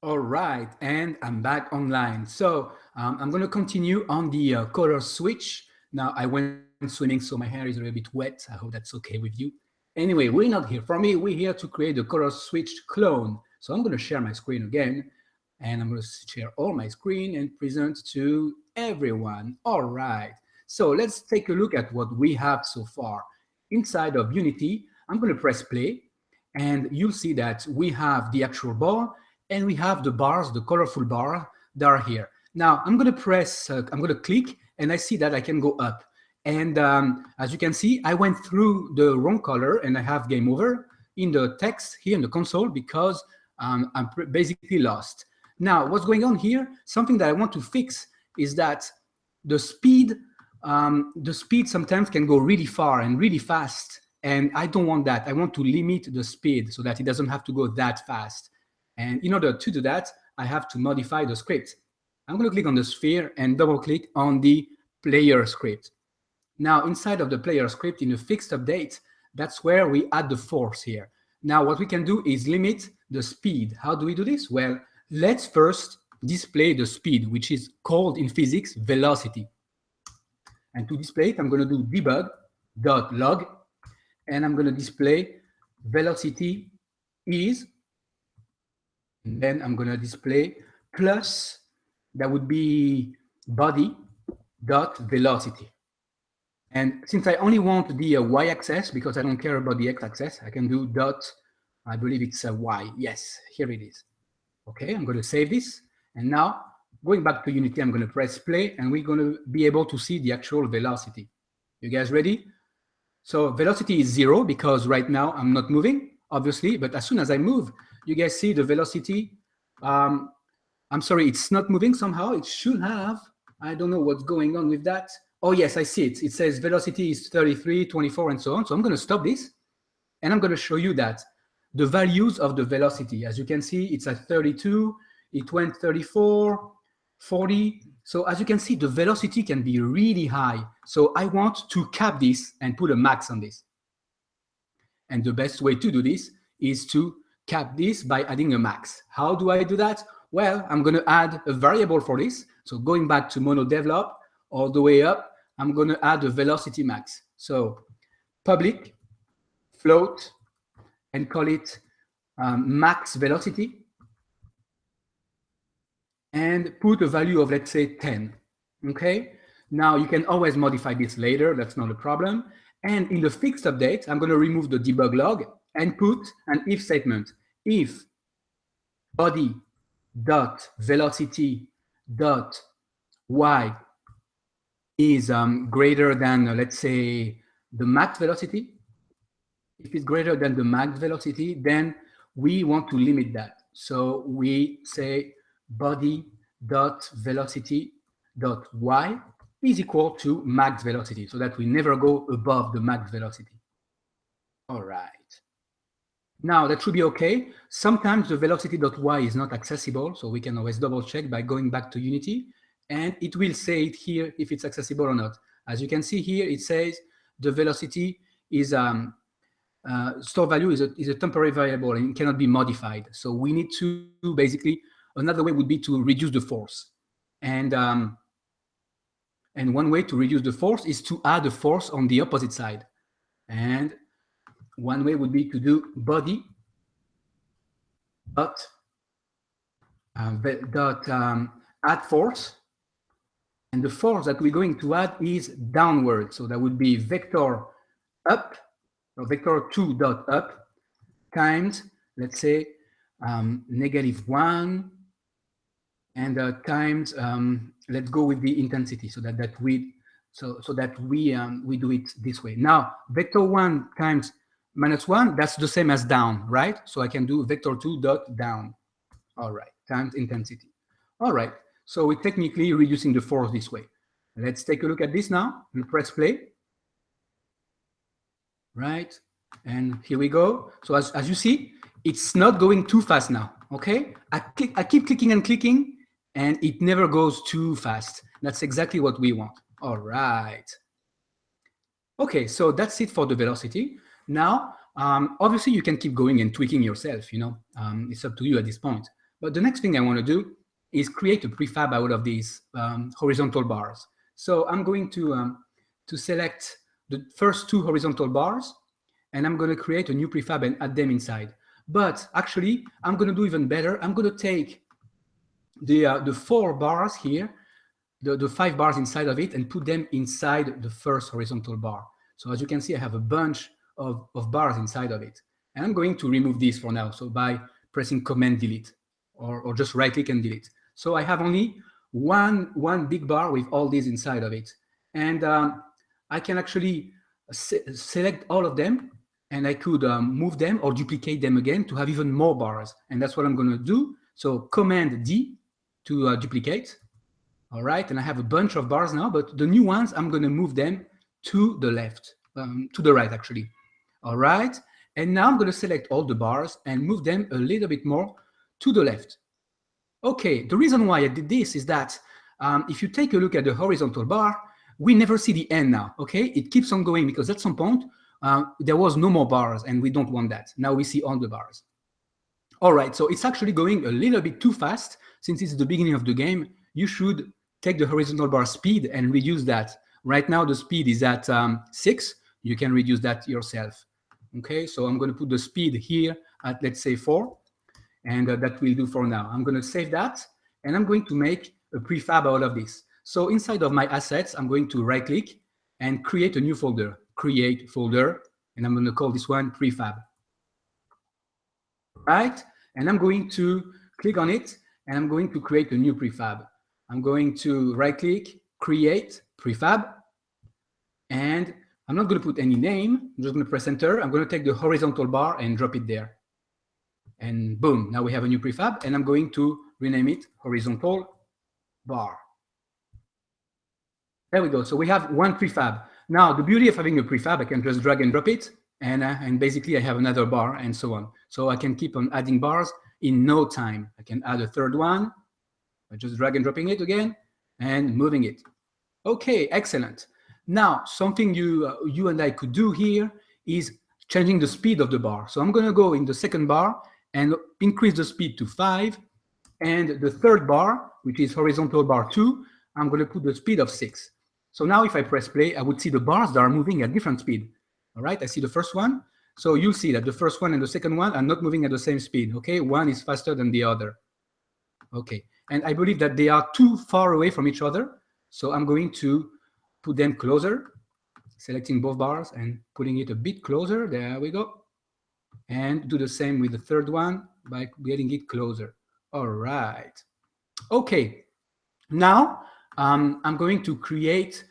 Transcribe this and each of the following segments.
All right, and I'm back online. So I'm going to continue on the color switch. Now, I went swimming, so my hair is a little bit wet. I hope that's okay with you. Anyway, we're not here for me. We're here to create the color switch clone. So I'm going to share my screen again, and I'm going to share all my screen and present to everyone. All right. So let's take a look at what we have so far. Inside of Unity, I'm going to press play, and you'll see that we have the actual bar and we have the bars, the colorful bar that are here. Now I'm going to press, I'm going to click, and I see that I can go up. And as you can see, I went through the wrong color and I have game over in the text here in the console because I'm basically lost. Now, what's going on here? Something that I want to fix is that the speed sometimes can go really far and really fast. And I don't want that. I want to limit the speed so that it doesn't have to go that fast. And in order to do that, I have to modify the script. I'm going to click on the sphere and double click on the player script. Now, inside of the player script in the fixed update, that's where we add the force here. Now, what we can do is limit the speed. How do we do this? Well, let's first display the speed, which is called in physics velocity. And to display it, I'm going to do debug.log, and I'm going to display velocity is, and then I'm going to display plus, that would be body.velocity. And since I only want the y-axis, because I don't care about the x-axis, I can do dot, I believe it's a y. Yes, here it is. Okay, I'm going to save this. And now, going back to Unity, I'm going to press play, and we're going to be able to see the actual velocity. You guys ready? So velocity is 0 because right now I'm not moving, obviously, but as soon as I move, you guys see the velocity. I'm sorry, it's not moving somehow. It should have. I don't know what's going on with that. Oh, yes, I see it. It says velocity is 33, 24, and so on. So I'm going to stop this, and I'm going to show you that the values of the velocity. As you can see, it's at 32. It went 34, 40. So as you can see, the velocity can be really high. So I want to cap this and put a max on this. And the best way to do this is to cap this by adding a max. How do I do that? Well, I'm going to add a variable for this. So going back to monodevelop, all the way up, I'm going to add a velocity max. So public float and call it max velocity, and put a value of, let's say, 10. Okay. Now you can always modify this later. That's not a problem. And in the fixed update, I'm going to remove the debug log and put an if statement. If body dot velocity dot y is greater than, let's say, the max velocity. If it's greater than the max velocity, then we want to limit that. So we say body.velocity.y is equal to max velocity, so that we never go above the max velocity. All right. Now that should be okay. Sometimes the velocity.y is not accessible, so we can always double check by going back to Unity, and it will say it here if it's accessible or not. As you can see here, it says the velocity is store value is a temporary variable and it cannot be modified. So we need to basically, another way would be to reduce the force. And one way to reduce the force is to add a force on the opposite side. And one way would be to do body dot add force, and the force that we're going to add is downward. So that would be vector up, or vector2 dot up times, let's say, -1, and times, let's go with the intensity, so that we do it this way. Now vector1 times -1, that's the same as down, right? So I can do vector2 dot down, all right, times intensity. All right, so we're technically reducing the force this way. Let's take a look at this now. We'll press play. Right, and here we go. So as you see, it's not going too fast now, okay? I keep clicking and clicking, and it never goes too fast. That's exactly what we want. All right. Okay, so that's it for the velocity. Now, obviously, you can keep going and tweaking yourself, you know. It's up to you at this point. But the next thing I want to do is create a prefab out of these horizontal bars. So I'm going to select the first two horizontal bars, and I'm going to create a new prefab and add them inside. But actually, I'm going to do even better. I'm going to take the 4 bars here, the 5 bars inside of it, and put them inside the first horizontal bar. So as you can see, I have a bunch of bars inside of it. And I'm going to remove these for now. So by pressing Command Delete, or just right click and delete. So I have only one big bar with all these inside of it. And I can actually select all of them, and I could move them or duplicate them again to have even more bars. And that's what I'm going to do. So Command D to duplicate. All right, and I have a bunch of bars now, but the new ones, I'm going to move them to the left, to the right, actually. All right, and now I'm going to select all the bars and move them a little bit more to the left. Okay, the reason why I did this is that if you take a look at the horizontal bar, we never see the end now, okay? It keeps on going because at some point, there was no more bars, and we don't want that. Now we see all the bars. All right, so it's actually going a little bit too fast. Since it's the beginning of the game, you should take the horizontal bar speed and reduce that. Right now, the speed is at 6. You can reduce that yourself. Okay, so I'm going to put the speed here at, let's say, 4. And that will do for now. I'm going to save that, and I'm going to make a prefab out of this. So inside of my assets, I'm going to right-click and create a new folder. Create folder, and I'm going to call this one prefab. Right? And I'm going to click on it, and I'm going to create a new prefab. I'm going to right-click, create prefab, and I'm not going to put any name. I'm just going to press enter. I'm going to take the horizontal bar and drop it there. And boom, now we have a new prefab, and I'm going to rename it horizontal bar. There we go. So we have one prefab. Now, the beauty of having a prefab, I can just drag and drop it, and basically I have another bar and so on. So I can keep on adding bars in no time. I can add a third one by just drag and dropping it again and moving it. Okay, excellent. Now, something you and I could do here is changing the speed of the bar. So I'm going to go in the second bar and increase the speed to 5. And the third bar, which is horizontal bar 2, I'm going to put the speed of 6. So now if I press play, I would see the bars that are moving at different speed. All right, I see the first one. So you'll see that the first one and the second one are not moving at the same speed. Okay, one is faster than the other. Okay, and I believe that they are too far away from each other. So I'm going to put them closer, selecting both bars and putting it a bit closer. There we go. And do the same with the third one by getting it closer. All right. Okay. Now I'm going to create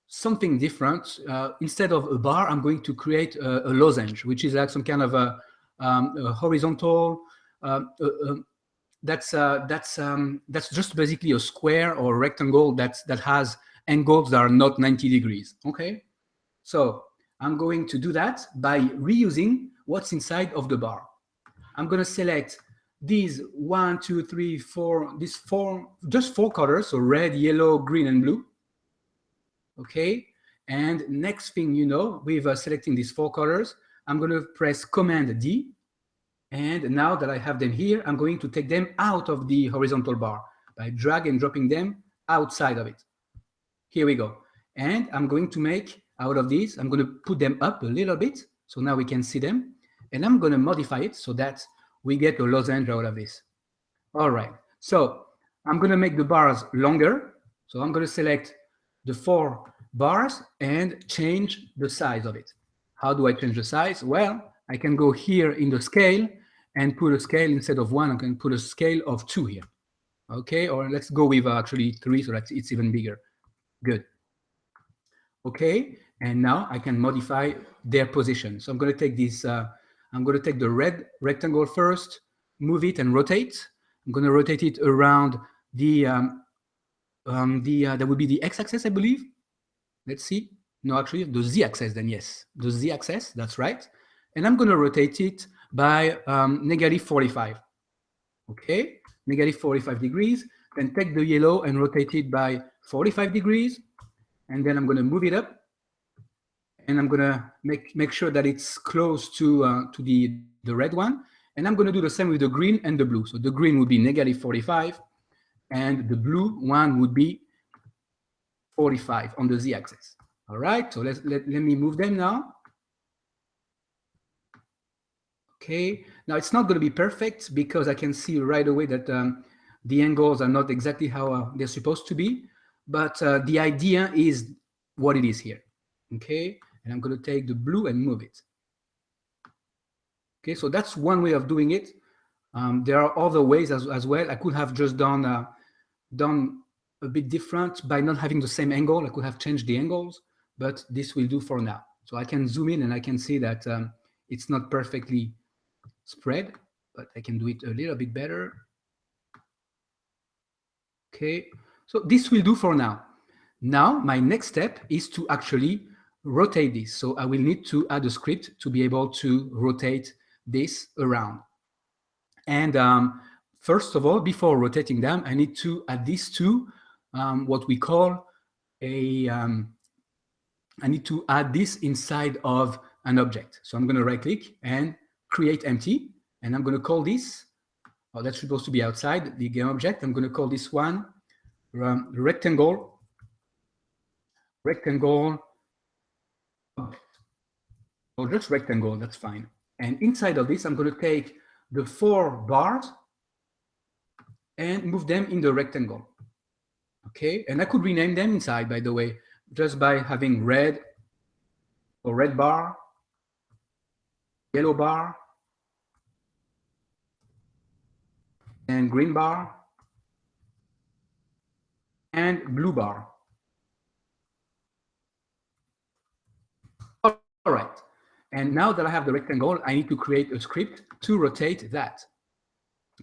something different. Instead of a bar, I'm going to create a lozenge, which is like some kind of a horizontal. That's just basically a square or a rectangle that has angles that are not 90 degrees. Okay. So I'm going to do that by reusing what's inside of the bar. I'm going to select these 1, 2, 3, 4, just 4 colors, so red, yellow, green, and blue. Okay, and next thing you know, with selecting these 4 colors, I'm going to press Command D, and now that I have them here, I'm going to take them out of the horizontal bar by drag and dropping them outside of it. Here we go. And I'm going to make out of these, I'm going to put them up a little bit, so now we can see them, and I'm going to modify it so that we get a lozenge out of this. All right, so I'm going to make the bars longer. So I'm going to select the 4 bars and change the size of it. How do I change the size? Well, I can go here in the scale and put a scale instead of 1. I can put a scale of 2 here. Okay, or let's go with actually 3 so that it's even bigger. Good. Okay, and now I can modify their position. So I'm going to take this, I'm going to take the red rectangle first, move it and rotate. I'm going to rotate it around that would be the x-axis, I believe. Let's see. No, actually, the z-axis then, yes. The z-axis, that's right. And I'm going to rotate it by -45. Okay, -45 degrees. Then take the yellow and rotate it by 45 degrees. And then I'm going to move it up. And I'm going to make sure that it's close to the red one. And I'm going to do the same with the green and the blue. So the green would be negative 45, and the blue one would be 45 on the z-axis. All right, so let me move them now. Okay, now it's not going to be perfect because I can see right away that the angles are not exactly how they're supposed to be, but the idea is what it is here. Okay, and I'm going to take the blue and move it. Okay, so that's one way of doing it. There are other ways as well. I could have just done a bit different by not having the same angle. I could have changed the angles, but this will do for now. So I can zoom in and I can see that it's not perfectly spread, but I can do it a little bit better. Okay, so this will do for now. Now my next step is to actually rotate this. So I will need to add a script to be able to rotate this around. And first of all, before rotating them, I need to add this to what we call a, I need to add this inside of an object. So I'm going to right click and create empty. And I'm going to call this, oh, that's supposed to be outside the game object. I'm going to call this one rectangle object. Or just rectangle, that's fine. And inside of this, I'm going to take the 4 bars and move them in the rectangle. Okay, and I could rename them inside, by the way, just by having red or red bar, yellow bar, and green bar, and blue bar. All right, and now that I have the rectangle, I need to create a script to rotate that.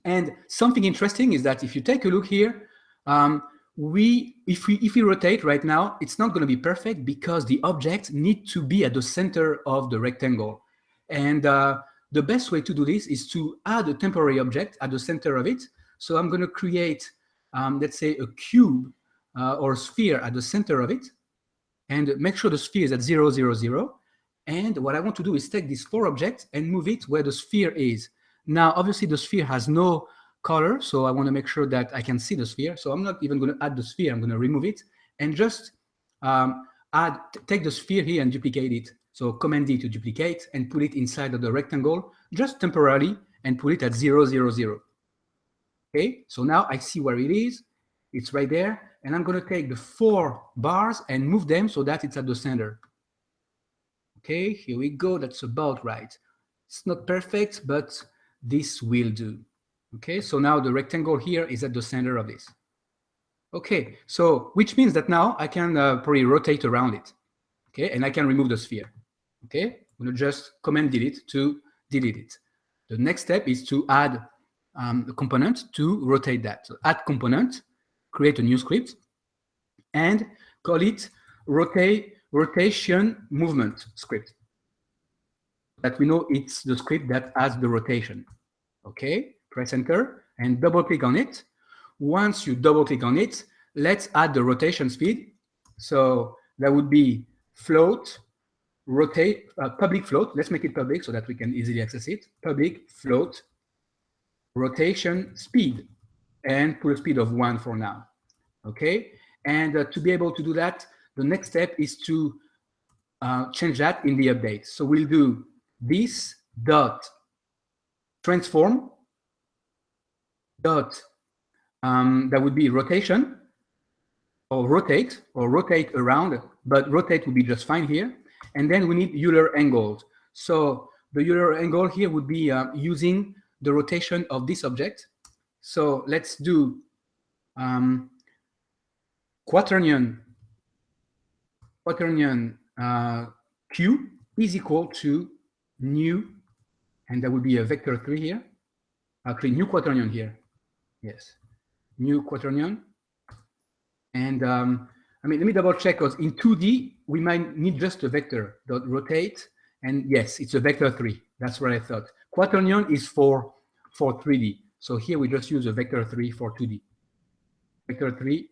And something interesting is that if you take a look here, if we rotate right now, it's not going to be perfect because the object needs to be at the center of the rectangle. And the best way to do this is to add a temporary object at the center of it. So I'm going to create, let's say, a cube or a sphere at the center of it, and make sure the sphere is at 0, 0, 0. And what I want to do is take these 4 objects and move it where the sphere is. Now, obviously, the sphere has no color, so I want to make sure that I can see the sphere. So I'm not even going to add the sphere. I'm going to remove it and just take the sphere here and duplicate it. So Command D to duplicate and put it inside of the rectangle, just temporarily, and put it at 0, 0, 0. Okay, so now I see where it is. It's right there. And I'm going to take the 4 bars and move them so that it's at the center. Okay, here we go. That's about right. It's not perfect, but this will do. Okay, so now the rectangle here is at the center of this. Okay, so which means that now I can probably rotate around it. Okay, and I can remove the sphere. Okay, I'm going to just Command delete to delete it. The next step is to add a component to rotate that. So add component, create a new script, and call it rotation movement script. That we know it's the script that adds the rotation. Okay, press enter and double click on it. Once you double click on it, let's add the rotation speed. So that would be float, rotate, public float. Let's make it public so that we can easily access it. Public float, rotation speed, and put a speed of 1 for now. Okay, and to be able to do that, the next step is to change that in the update. So we'll do this dot transform dot that would be rotation or rotate around, but rotate would be just fine here. And then we need Euler angles. So the Euler angle here would be using the rotation of this object. So let's do quaternion Q is equal to new, and that would be a vector 3 here. Actually, new quaternion here. Yes, new quaternion. And I mean, let me double check, because in 2D, we might need just a vector dot rotate. And yes, it's a vector 3. That's what I thought. Quaternion is for 3D. So here we just use a vector 3 for 2D. Vector 3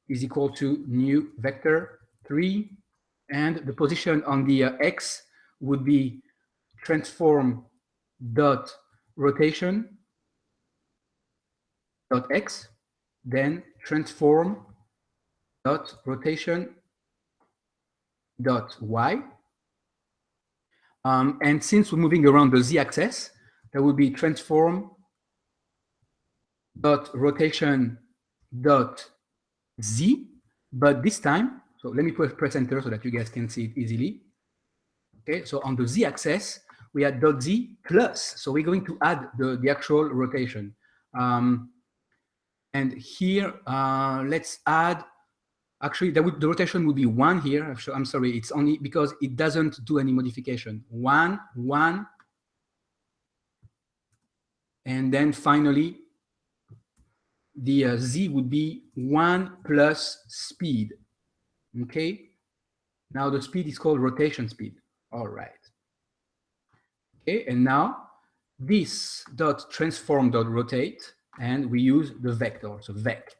is equal to new vector 3. And the position on the X would be transform dot rotation dot x, then transform dot rotation dot y. And since we're moving around the z-axis, that would be transform dot rotation dot z, but this time, so let me press enter so that you guys can see it easily. Okay, so on the z-axis, we had dot z plus, so we're going to add the actual rotation. And here, let's add, actually, the rotation would be 1 here. I'm sorry, it's only because it doesn't do any modification. 1, 1, and then finally, the z would be 1 plus speed. Okay, now the speed is called rotation speed. All right. Okay, and now this dot transform dot rotate, and we use the vector, so vec.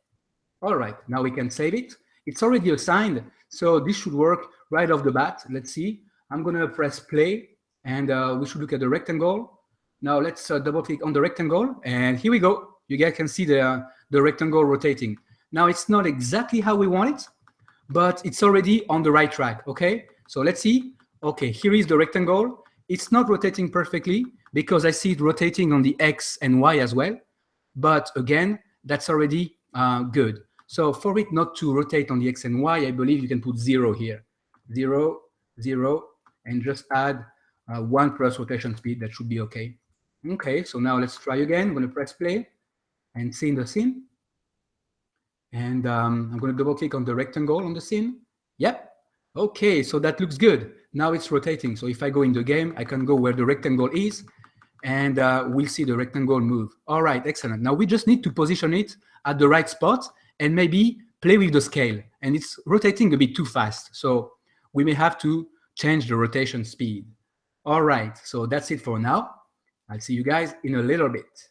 All right, now we can save it. It's already assigned, so this should work right off the bat. Let's see. I'm gonna press play, and we should look at the rectangle. Now let's double click on the rectangle, and here we go. You guys can see the rectangle rotating. Now it's not exactly how we want it, but it's already on the right track, okay? So let's see. Okay, here is the rectangle. It's not rotating perfectly because I see it rotating on the X and Y as well. But again, that's already good. So for it not to rotate on the X and Y, I believe you can put 0 here. 0, 0, and just add 1 plus rotation speed. That should be okay. Okay, so now let's try again. I'm going to press play and see in the scene. And I'm going to double click on the rectangle on the scene. Yep. Okay, so that looks good. Now it's rotating. So if I go in the game, I can go where the rectangle is, and we'll see the rectangle move. All right, excellent. Now we just need to position it at the right spot and maybe play with the scale. And it's rotating a bit too fast. So we may have to change the rotation speed. All right, so that's it for now. I'll see you guys in a little bit.